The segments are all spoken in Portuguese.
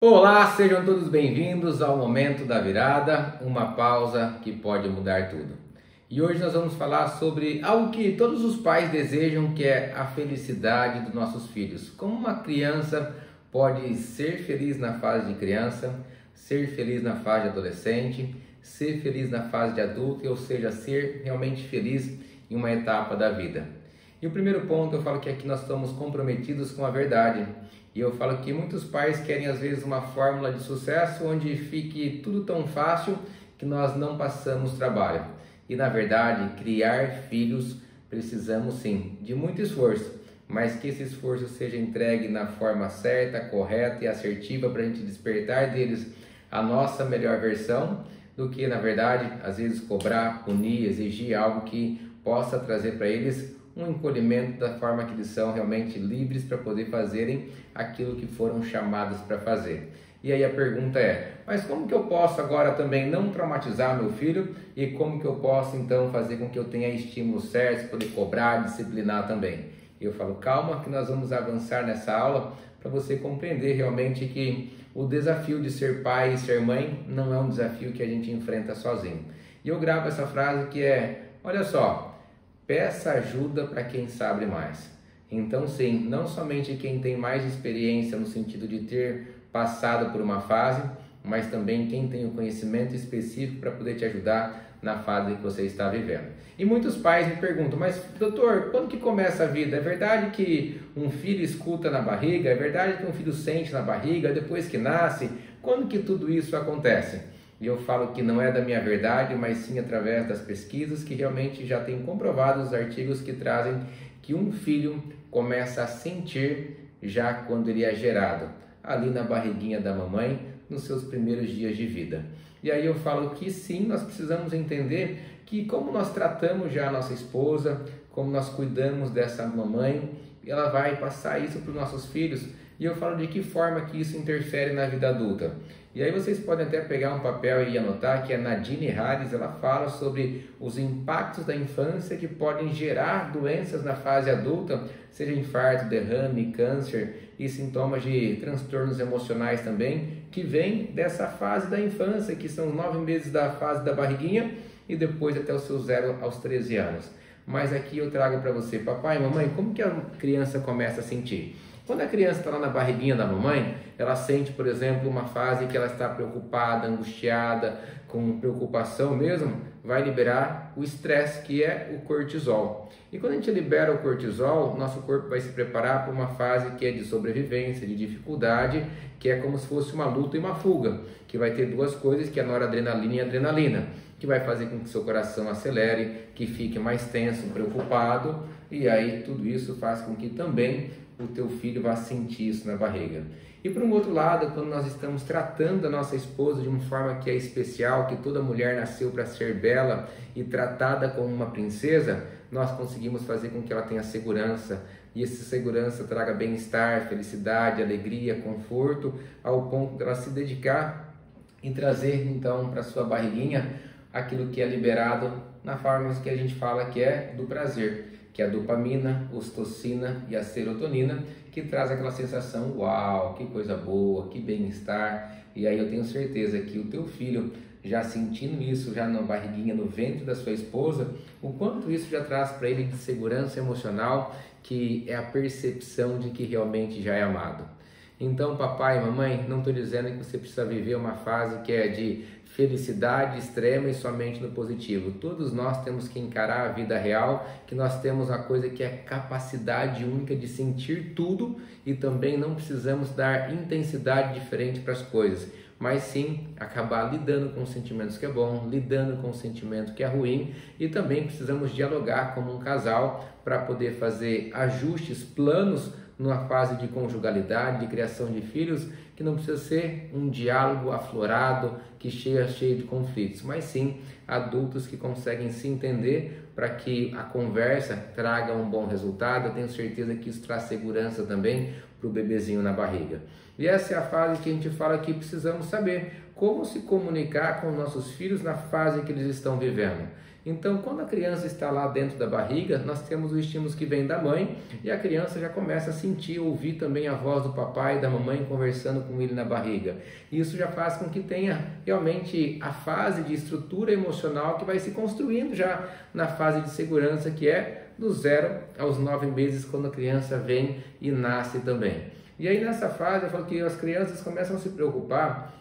Olá, sejam todos bem-vindos ao Momento da Virada, uma pausa que pode mudar tudo. E hoje nós vamos falar sobre algo que todos os pais desejam, que é a felicidade dos nossos filhos. Como uma criança pode ser feliz na fase de criança, ser feliz na fase de adolescente, ser feliz na fase de adulto, ou seja, ser realmente feliz em uma etapa da vida. E o primeiro ponto, eu falo que aqui nós estamos comprometidos com a verdade. E eu falo que muitos pais querem às vezes uma fórmula de sucesso onde fique tudo tão fácil que nós não passamos trabalho. E na verdade, criar filhos precisamos sim de muito esforço, mas que esse esforço seja entregue na forma certa, correta e assertiva para a gente despertar deles a nossa melhor versão, do que na verdade às vezes cobrar, punir, exigir algo que possa trazer para eles um encolhimento da forma que eles são realmente livres para poder fazerem aquilo que foram chamados para fazer. E aí a pergunta é, mas como que eu posso agora também não traumatizar meu filho e como que eu posso então fazer com que eu tenha estímulos certos, poder cobrar, disciplinar também? E eu falo, calma que nós vamos avançar nessa aula para você compreender realmente que o desafio de ser pai e ser mãe não é um desafio que a gente enfrenta sozinho. E eu gravo essa frase que é, olha só, peça ajuda para quem sabe mais. Então sim, não somente quem tem mais experiência no sentido de ter passado por uma fase, mas também quem tem o conhecimento específico para poder te ajudar na fase que você está vivendo. E muitos pais me perguntam, mas doutor, quando que começa a vida? É verdade que um filho escuta na barriga? É verdade que um filho sente na barriga depois que nasce? Quando que tudo isso acontece? E eu falo que não é da minha verdade, mas sim através das pesquisas que realmente já tem comprovado os artigos que trazem que um filho começa a sentir já quando ele é gerado, ali na barriguinha da mamãe, nos seus primeiros dias de vida. E aí eu falo que sim, nós precisamos entender que como nós tratamos já a nossa esposa, como nós cuidamos dessa mamãe, ela vai passar isso para os nossos filhos. E eu falo de que forma que isso interfere na vida adulta. E aí vocês podem até pegar um papel e anotar que a Nadine Harris, ela fala sobre os impactos da infância que podem gerar doenças na fase adulta, seja infarto, derrame, câncer e sintomas de transtornos emocionais também, que vêm dessa fase da infância, que são 9 meses da fase da barriguinha e depois até o seu 0 aos 13 anos. Mas aqui eu trago para você, papai e mamãe, como que a criança começa a sentir? Quando a criança está lá na barriguinha da mamãe, ela sente, por exemplo, uma fase que ela está preocupada, angustiada, com preocupação mesmo, vai liberar o estresse, que é o cortisol. E quando a gente libera o cortisol, nosso corpo vai se preparar para uma fase que é de sobrevivência, de dificuldade, que é como se fosse uma luta e uma fuga, que vai ter duas coisas, que é a noradrenalina e a adrenalina, que vai fazer com que seu coração acelere, que fique mais tenso, preocupado, e aí tudo isso faz com que também o teu filho vai sentir isso na barriga. E por um outro lado, quando nós estamos tratando a nossa esposa de uma forma que é especial, que toda mulher nasceu para ser bela e tratada como uma princesa, nós conseguimos fazer com que ela tenha segurança, e essa segurança traga bem-estar, felicidade, alegria, conforto, ao ponto de ela se dedicar e trazer então para sua barriguinha aquilo que é liberado na forma que a gente fala que é do prazer, que é a dopamina, a ocitocina e a serotonina, que traz aquela sensação, uau, que coisa boa, que bem-estar. E aí eu tenho certeza que o teu filho, já sentindo isso, já na barriguinha, no ventre da sua esposa, o quanto isso já traz para ele de segurança emocional, que é a percepção de que realmente já é amado. Então, papai e mamãe, não estou dizendo que você precisa viver uma fase que é de felicidade extrema e somente no positivo. Todos nós temos que encarar a vida real, que nós temos uma coisa que é capacidade única de sentir tudo e também não precisamos dar intensidade diferente para as coisas, mas sim acabar lidando com os sentimentos que é bom, lidando com o sentimento que é ruim, e também precisamos dialogar como um casal para poder fazer ajustes, planos numa fase de conjugalidade, de criação de filhos, que não precisa ser um diálogo aflorado, que cheio de conflitos, mas sim adultos que conseguem se entender para que a conversa traga um bom resultado. Eu tenho certeza que isso traz segurança também para o bebezinho na barriga. E essa é a fase que a gente fala que precisamos saber como se comunicar com nossos filhos na fase que eles estão vivendo. Então, quando a criança está lá dentro da barriga, nós temos os estímulos que vêm da mãe e a criança já começa a sentir, ouvir também a voz do papai e da mamãe conversando com ele na barriga. Isso já faz com que tenha realmente a fase de estrutura emocional que vai se construindo já na fase de segurança, que é do 0 aos 9 meses, quando a criança vem e nasce também. E aí nessa fase eu falo que as crianças começam a se preocupar,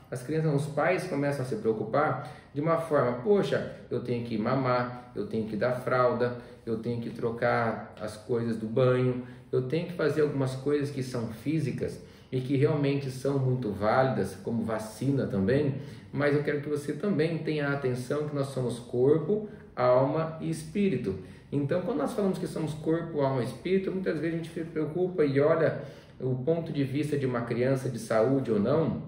os pais começam a se preocupar de uma forma, poxa, eu tenho que mamar, eu tenho que dar fralda, eu tenho que trocar as coisas do banho, eu tenho que fazer algumas coisas que são físicas e que realmente são muito válidas, como vacina também, mas eu quero que você também tenha atenção que nós somos corpo, alma e espírito. Então, quando nós falamos que somos corpo, alma e espírito, muitas vezes a gente se preocupa e olha o ponto de vista de uma criança de saúde ou não,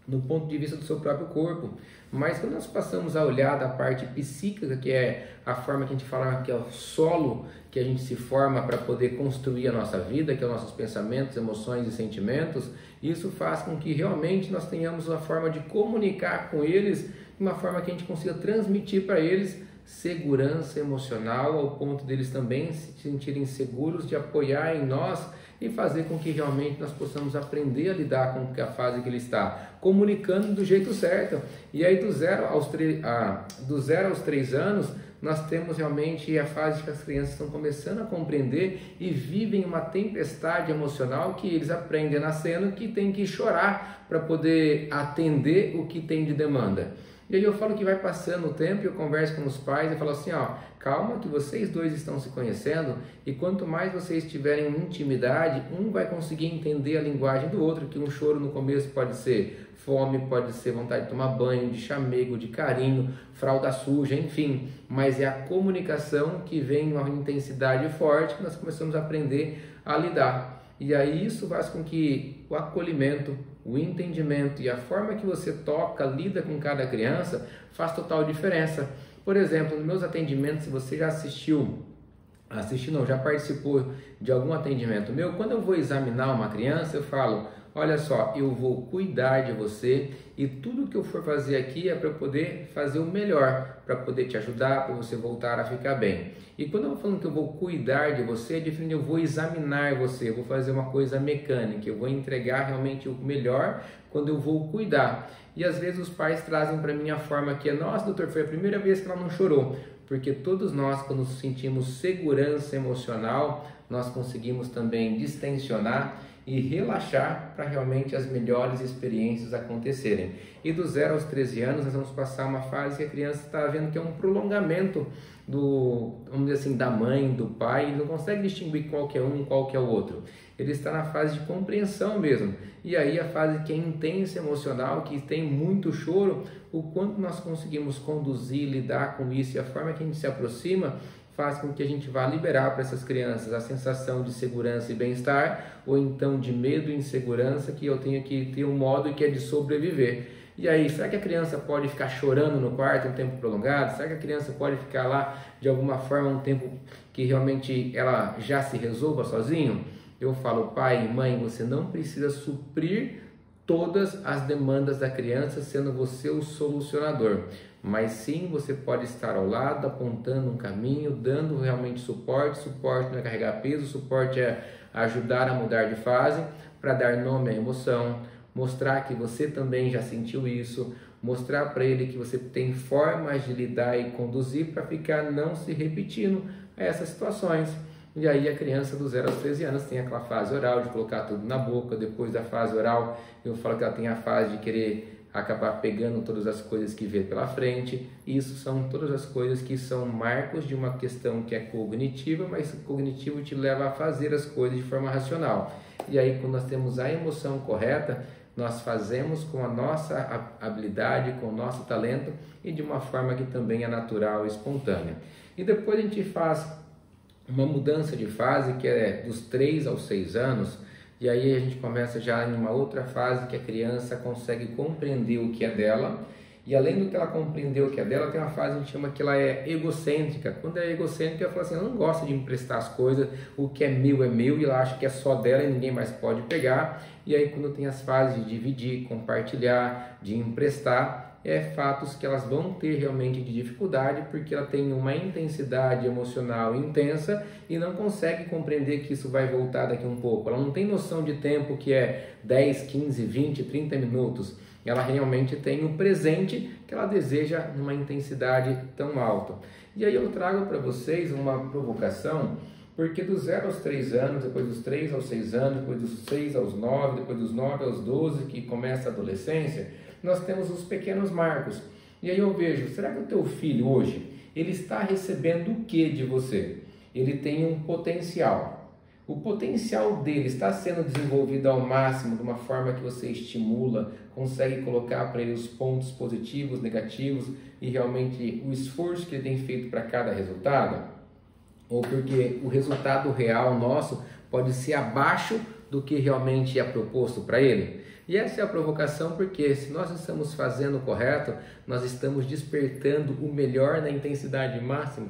no ponto de vista do seu próprio corpo. Mas quando nós passamos a olhar da parte psíquica, que é a forma que a gente fala que é o solo que a gente se forma para poder construir a nossa vida, que é os nossos pensamentos, emoções e sentimentos, isso faz com que realmente nós tenhamos uma forma de comunicar com eles, de uma forma que a gente consiga transmitir para eles segurança emocional, ao ponto deles também se sentirem seguros de apoiar em nós e fazer com que realmente nós possamos aprender a lidar com a fase que ele está, comunicando do jeito certo. E aí do 0 aos 3 anos, nós temos realmente a fase que as crianças estão começando a compreender e vivem uma tempestade emocional que eles aprendem nascendo que tem que chorar para poder atender o que tem de demanda. E aí eu falo que vai passando o tempo e eu converso com os pais e falo assim, ó, calma que vocês dois estão se conhecendo e quanto mais vocês tiverem intimidade, um vai conseguir entender a linguagem do outro, que um choro no começo pode ser fome, pode ser vontade de tomar banho, de chamego, de carinho, fralda suja, enfim, mas é a comunicação que vem em uma intensidade forte que nós começamos a aprender a lidar. E aí isso faz com que o acolhimento, o entendimento e a forma que você toca, lida com cada criança, faz total diferença. Por exemplo, nos meus atendimentos, se você já já participou de algum atendimento meu, quando eu vou examinar uma criança, eu falo, olha só, eu vou cuidar de você e tudo que eu for fazer aqui é para eu poder fazer o melhor, para poder te ajudar, para você voltar a ficar bem. E quando eu vou falando que eu vou cuidar de você, é diferente, eu vou examinar você, eu vou fazer uma coisa mecânica, eu vou entregar realmente o melhor quando eu vou cuidar. E às vezes os pais trazem para mim a forma que é, nossa doutor, foi a primeira vez que ela não chorou. Porque todos nós, quando sentimos segurança emocional, nós conseguimos também distensionar e relaxar para realmente as melhores experiências acontecerem. E do 0 aos 13 anos nós vamos passar uma fase que a criança está vendo que é um prolongamento vamos dizer assim, da mãe, do pai, ele não consegue distinguir qual que é um, qual que é o outro. Ele está na fase de compreensão mesmo. E aí a fase que é intensa emocional, que tem muito choro, o quanto nós conseguimos conduzir, lidar com isso e a forma que a gente se aproxima faz com que a gente vá liberar para essas crianças a sensação de segurança e bem-estar, ou então de medo e insegurança, que eu tenho que ter um modo que é de sobreviver. E aí, será que a criança pode ficar chorando no quarto um tempo prolongado? Será que a criança pode ficar lá de alguma forma um tempo que realmente ela já se resolva sozinho? Eu falo, pai e mãe, você não precisa suprir todas as demandas da criança sendo você o solucionador, mas sim você pode estar ao lado, apontando um caminho, dando realmente suporte não é carregar peso, suporte é ajudar a mudar de fase, para dar nome à emoção, mostrar que você também já sentiu isso, mostrar para ele que você tem formas de lidar e conduzir para ficar não se repetindo essas situações. E aí a criança do 0 aos 13 anos tem aquela fase oral de colocar tudo na boca. Depois da fase oral eu falo que ela tem a fase de querer acabar pegando todas as coisas que vê pela frente. Isso são todas as coisas que são marcos de uma questão que é cognitiva, mas o cognitivo te leva a fazer as coisas de forma racional. E aí quando nós temos a emoção correta, nós fazemos com a nossa habilidade, com o nosso talento e de uma forma que também é natural e espontânea. E depois a gente faz uma mudança de fase que é dos 3 aos 6 anos, e aí a gente começa já em uma outra fase que a criança consegue compreender o que é dela E além do que ela compreendeu que é dela, tem uma fase que a gente chama que ela é egocêntrica. Quando é egocêntrica, ela fala assim, ela não gosta de emprestar as coisas, o que é meu, e ela acha que é só dela e ninguém mais pode pegar. E aí quando tem as fases de dividir, compartilhar, de emprestar, fatos que elas vão ter realmente de dificuldade, porque ela tem uma intensidade emocional intensa e não consegue compreender que isso vai voltar daqui um pouco. Ela não tem noção de tempo que é 10, 15, 20, 30 minutos. Ela realmente tem um presente que ela deseja numa intensidade tão alta. E aí eu trago para vocês uma provocação, porque dos 0 aos 3 anos, depois dos 3 aos 6 anos, depois dos 6 aos 9, depois dos 9 aos 12, que começa a adolescência, nós temos os pequenos marcos. E aí eu vejo, será que o teu filho hoje, ele está recebendo o que de você? Ele tem um potencial. O potencial dele está sendo desenvolvido ao máximo, de uma forma que você estimula, consegue colocar para ele os pontos positivos, negativos e realmente o esforço que ele tem feito para cada resultado? Ou porque o resultado real nosso pode ser abaixo do que realmente é proposto para ele? E essa é a provocação, porque se nós estamos fazendo o correto, nós estamos despertando o melhor na intensidade máxima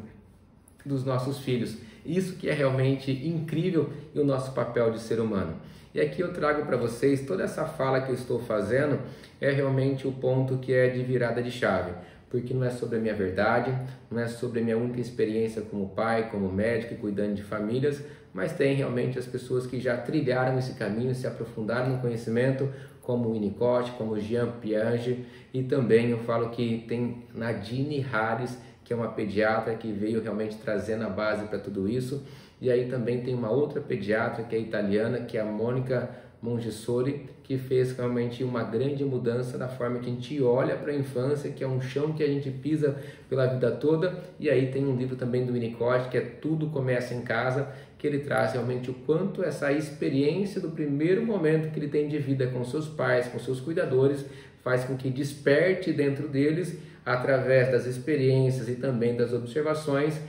dos nossos filhos. Isso que é realmente incrível e o nosso papel de ser humano. E aqui eu trago para vocês, toda essa fala que eu estou fazendo é realmente o ponto que é de virada de chave. Porque não é sobre a minha verdade, não é sobre a minha única experiência como pai, como médico e cuidando de famílias, mas tem realmente as pessoas que já trilharam esse caminho, se aprofundaram no conhecimento, como o Winnicott, como o Jean Piaget, e também eu falo que tem Nadine Harris, que é uma pediatra que veio realmente trazendo a base para tudo isso. E aí também tem uma outra pediatra que é italiana, que é a Mônica Montessori, que fez realmente uma grande mudança na forma que a gente olha para a infância, que é um chão que a gente pisa pela vida toda. E aí tem um livro também do Winnicott, que é Tudo Começa em Casa, que ele traz realmente o quanto essa experiência do primeiro momento que ele tem de vida com seus pais, com seus cuidadores, faz com que desperte dentro deles, através das experiências e também das observações,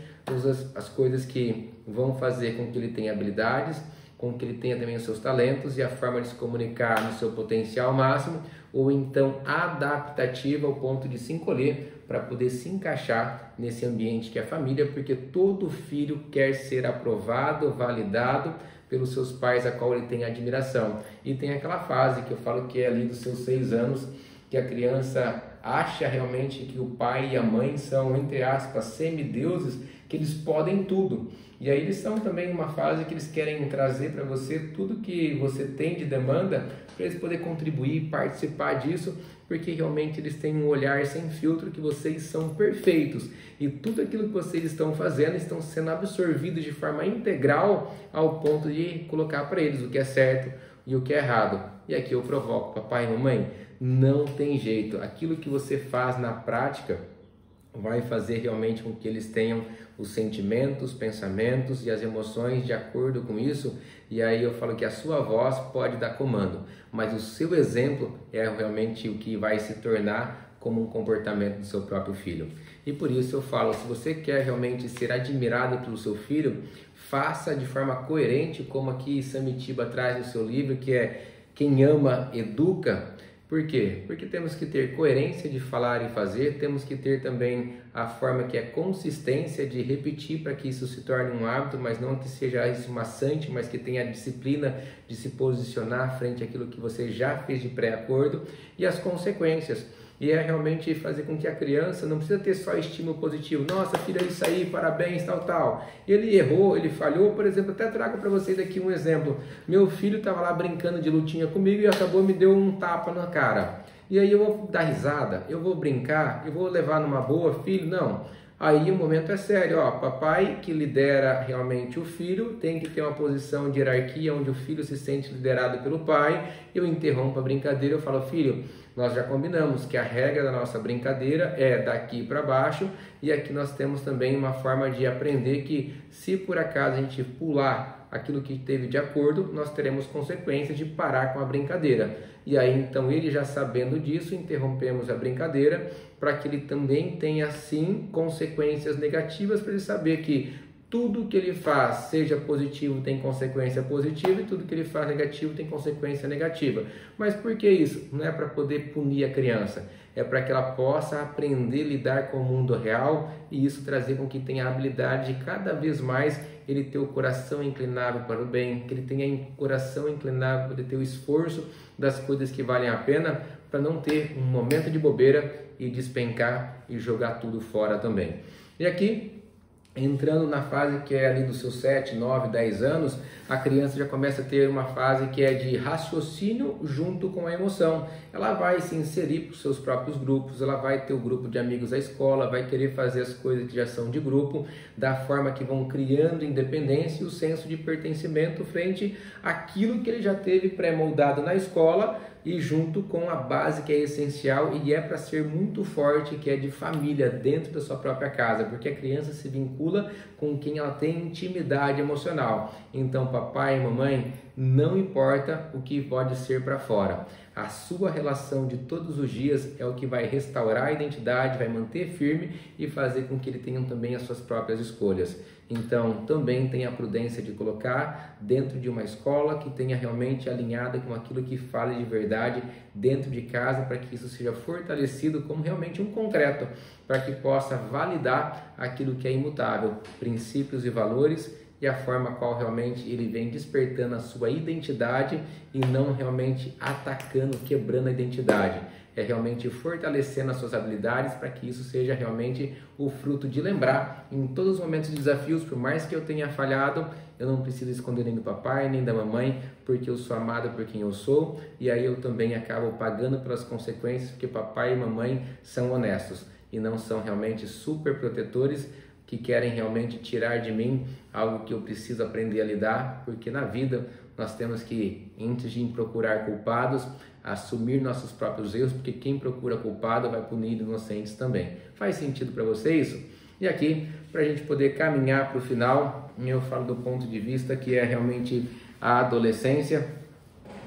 as coisas que vão fazer com que ele tenha habilidades, com que ele tenha também os seus talentos e a forma de se comunicar no seu potencial máximo, ou então adaptativa ao ponto de se encolher para poder se encaixar nesse ambiente que é a família, porque todo filho quer ser aprovado, validado pelos seus pais, a qual ele tem admiração. E tem aquela fase que eu falo que é ali dos seus 6 anos, que a criança acha realmente que o pai e a mãe são, entre aspas, semideuses, que eles podem tudo. E aí eles estão também numa fase que eles querem trazer para você tudo que você tem de demanda, para eles poderem contribuir, participar disso, porque realmente eles têm um olhar sem filtro que vocês são perfeitos. E tudo aquilo que vocês estão fazendo estão sendo absorvidos de forma integral ao ponto de colocar para eles o que é certo e o que é errado. E aqui eu provoco, papai e mamãe, não tem jeito. Aquilo que você faz na prática vai fazer realmente com que eles tenham os sentimentos, pensamentos e as emoções de acordo com isso. E aí eu falo que a sua voz pode dar comando, mas o seu exemplo é realmente o que vai se tornar como um comportamento do seu próprio filho. E por isso eu falo, se você quer realmente ser admirado pelo seu filho, faça de forma coerente, como aqui Samitiba traz no seu livro, que é Quem Ama, Educa. Por quê? Porque temos que ter coerência de falar e fazer, temos que ter também a forma que é consistência de repetir para que isso se torne um hábito, mas não que seja isso maçante, mas que tenha a disciplina de se posicionar frente àquilo que você já fez de pré-acordo e as consequências. E é realmente fazer com que a criança não precisa ter só estímulo positivo. Nossa, filha, isso aí, parabéns, tal, tal. Ele errou, ele falhou, por exemplo, até trago para vocês aqui um exemplo. Meu filho estava lá brincando de lutinha comigo e acabou me deu um tapa na cara. E aí eu vou dar risada, eu vou brincar, eu vou levar numa boa, filho? Não. Aí o momento é sério, ó, papai que lidera realmente o filho tem que ter uma posição de hierarquia onde o filho se sente liderado pelo pai. Eu interrompo a brincadeira, eu falo, filho, nós já combinamos que a regra da nossa brincadeira é daqui para baixo, e aqui nós temos também uma forma de aprender que se por acaso a gente pular aquilo que teve de acordo, nós teremos consequências de parar com a brincadeira. E aí então ele já sabendo disso, interrompemos a brincadeira para que ele também tenha sim consequências negativas, para ele saber que tudo que ele faz, seja positivo, tem consequência positiva, e tudo que ele faz negativo tem consequência negativa. Mas por que isso? Não é para poder punir a criança, é para que ela possa aprender a lidar com o mundo real e isso trazer com que tenha a habilidade de cada vez mais ele ter o coração inclinado para o bem, que ele tenha o coração inclinado para ter o esforço das coisas que valem a pena, para não ter um momento de bobeira e despencar e jogar tudo fora também. E aqui, entrando na fase que é ali dos seus 7, 9, 10 anos, a criança já começa a ter uma fase que é de raciocínio junto com a emoção. Ela vai se inserir para os seus próprios grupos, ela vai ter o grupo de amigos da escola, vai querer fazer as coisas que já são de grupo, da forma que vão criando independência e o senso de pertencimento frente àquilo que ele já teve pré-moldado na escola, e junto com a base que é essencial e é para ser muito forte, que é de família, dentro da sua própria casa, porque a criança se vincula com quem ela tem intimidade emocional. Então, papai e mamãe, não importa o que pode ser para fora, a sua relação de todos os dias é o que vai restaurar a identidade, vai manter firme e fazer com que ele tenha também as suas próprias escolhas. Então, também tenha a prudência de colocar dentro de uma escola que tenha realmente alinhada com aquilo que fale de verdade dentro de casa, para que isso seja fortalecido como realmente um concreto, para que possa validar aquilo que é imutável, princípios e valores, e a forma qual realmente ele vem despertando a sua identidade e não realmente atacando, quebrando a identidade. É realmente fortalecendo as suas habilidades para que isso seja realmente o fruto de lembrar em todos os momentos de desafios, por mais que eu tenha falhado, eu não preciso esconder nem do papai, nem da mamãe, porque eu sou amado por quem eu sou, e aí eu também acabo pagando pelas consequências, porque papai e mamãe são honestos e não são realmente super protetores, que querem realmente tirar de mim algo que eu preciso aprender a lidar, porque na vida nós temos que, antes de procurar culpados, assumir nossos próprios erros, porque quem procura culpado vai punir inocentes também. Faz sentido para você isso? E aqui, para a gente poder caminhar para o final, eu falo do ponto de vista que é realmente a adolescência,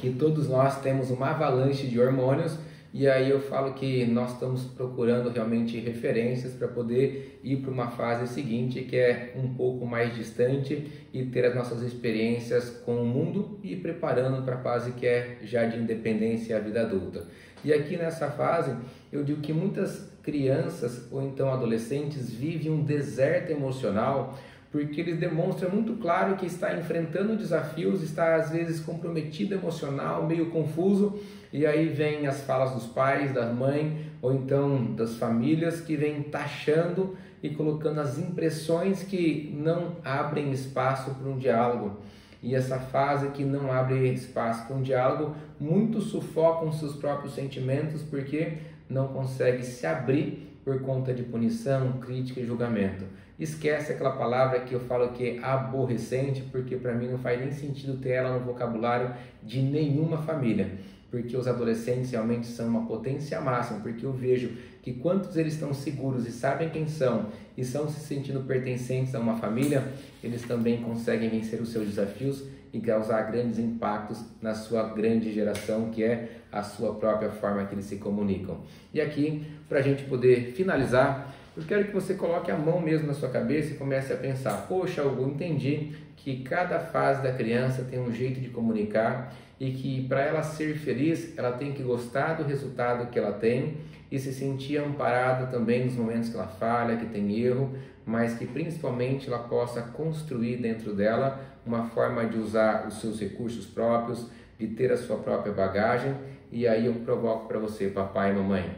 que todos nós temos uma avalanche de hormônios. E aí eu falo que nós estamos procurando realmente referências para poder ir para uma fase seguinte, que é um pouco mais distante e ter as nossas experiências com o mundo e preparando para a fase que é já de independência e a vida adulta. E aqui nessa fase eu digo que muitas crianças ou então adolescentes vivem um deserto emocional, porque eles demonstram muito claro que está enfrentando desafios, está às vezes comprometido emocional, meio confuso, e aí vem as falas dos pais, da mãe, ou então das famílias que vêm taxando e colocando as impressões que não abrem espaço para um diálogo. E essa fase que não abre espaço para um diálogo, muitos sufocam seus próprios sentimentos porque não consegue se abrir por conta de punição, crítica e julgamento. Esquece aquela palavra que eu falo que é aborrecente, porque para mim não faz nem sentido ter ela no vocabulário de nenhuma família, porque os adolescentes realmente são uma potência máxima, porque eu vejo que quantos eles estão seguros e sabem quem são e estão se sentindo pertencentes a uma família, eles também conseguem vencer os seus desafios e causar grandes impactos na sua grande geração, que é a sua própria forma que eles se comunicam. E aqui, para a gente poder finalizar, eu quero que você coloque a mão mesmo na sua cabeça e comece a pensar: poxa, eu entendi que cada fase da criança tem um jeito de comunicar e que para ela ser feliz, ela tem que gostar do resultado que ela tem e se sentir amparada também nos momentos que ela falha, que tem erro, mas que principalmente ela possa construir dentro dela uma forma de usar os seus recursos próprios, de ter a sua própria bagagem. E aí eu provoco para você, papai e mamãe,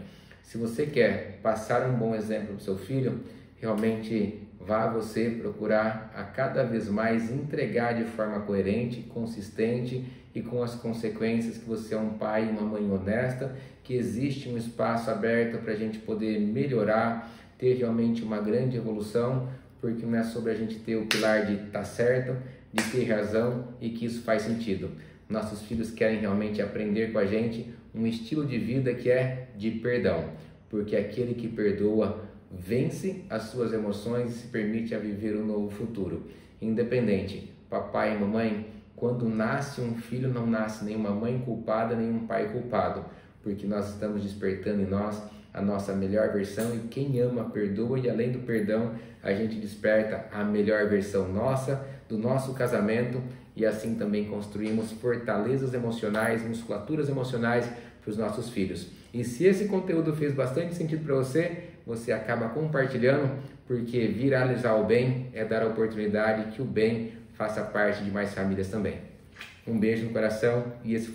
se você quer passar um bom exemplo para o seu filho, realmente vá você procurar a cada vez mais entregar de forma coerente, consistente e com as consequências que você é um pai e uma mãe honesta, que existe um espaço aberto para a gente poder melhorar, ter realmente uma grande evolução, porque não é sobre a gente ter o pilar de estar certo, de ter razão e que isso faz sentido. Nossos filhos querem realmente aprender com a gente um estilo de vida que é de perdão, porque aquele que perdoa vence as suas emoções e se permite a viver um novo futuro. Independente, papai e mamãe, quando nasce um filho, não nasce nenhuma mãe culpada, nenhum pai culpado, porque nós estamos despertando em nós a nossa melhor versão, e quem ama perdoa, e além do perdão a gente desperta a melhor versão nossa, do nosso casamento, e assim também construímos fortalezas emocionais, musculaturas emocionais para os nossos filhos. E se esse conteúdo fez bastante sentido para você, você acaba compartilhando, porque viralizar o bem é dar a oportunidade que o bem faça parte de mais famílias também. Um beijo no coração, e esse